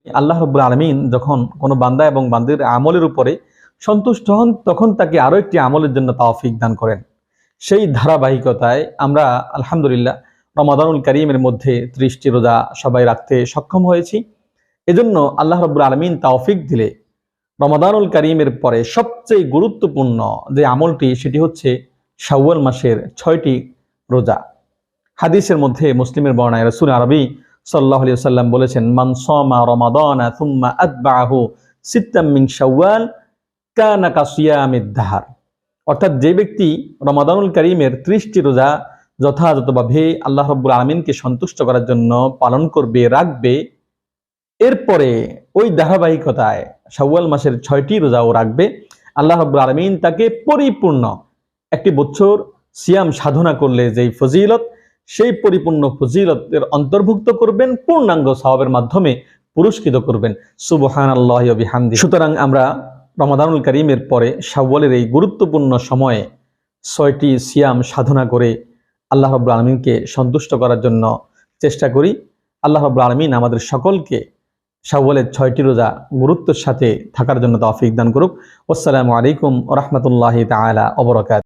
আল্লাহ রাব্বুল আলামিন যখন কোনো বান্দা এবং বান্দির আমলের উপরে সন্তুষ্ট হন, তখন তাকে আরো একটি আমলের জন্য তৌফিক দান করেন। সেই ধারাবাহিকতায় আমরা আলহামদুলিল্লাহ রমাদানুল কারীমের মধ্যে 30টি রোজা সবাই রাখতে সক্ষম হয়েছি। এজন্য আল্লাহ রাব্বুল আলামিন তৌফিক দিলে রমাদানুল কারীমের পরে সবচেয়ে গুরুত্বপূর্ণ যে আমলটি, সেটি হচ্ছে শাওয়াল মাসের 6টি রোজা। হাদিসের মধ্যে মুসলিমের বর্ণনায় রাসূল আরবি সাল্লাল্লাহু আলাইহি ওয়াসাল্লাম বলেছেন, মান সামা রমাদানা সুম্মা আতবাআহু সিত্তাম মিন শাওয়াল কানা কাসিয়ামিদ দাহর। অর্থাৎ যে ব্যক্তি রমাদানুল কারীমের 30টি রোজা যথাযথভাবে আল্লাহ রাব্বুল আলামিনকে সন্তুষ্ট করার জন্য পালন করবে, রাখবে, এরপরে ওই ধারাবাহিকতায় শাওয়াল মাসের 6টি রোজাও রাখবে, আল্লাহ রাব্বুল আলামিন তাকে পরিপূর্ণ একটি বছর সিয়াম সাধনা করলে যেই ফজিলত, সেই পরিপূর্ণ ফজিলতের অন্তর্ভুক্ত করবেন, পূর্ণাঙ্গ সওয়াবের মাধ্যমে পুরস্কৃত করবেন। সুবহানাল্লাহি ওয়া বিহামদিহি। সুতরাং আমরা রমাদানুল কারীমের পরে শাওয়ালের এই গুরুত্বপূর্ণ সময়ে 6টি সিয়াম সাধনা করে আল্লাহ রাব্বুল আলামিনকে সন্তুষ্ট করার জন্য চেষ্টা করি। আল্লাহ রাব্বুল আলামিন আমাদের সকলকে শাওয়ালের 6টি রোজা গুরুত্বের সাথে থাকার জন্য তৌফিক দান করুক। আসসালামু আলাইকুম ওয়া রাহমাতুল্লাহি তাআলা ওয়া বারাকাতুহু।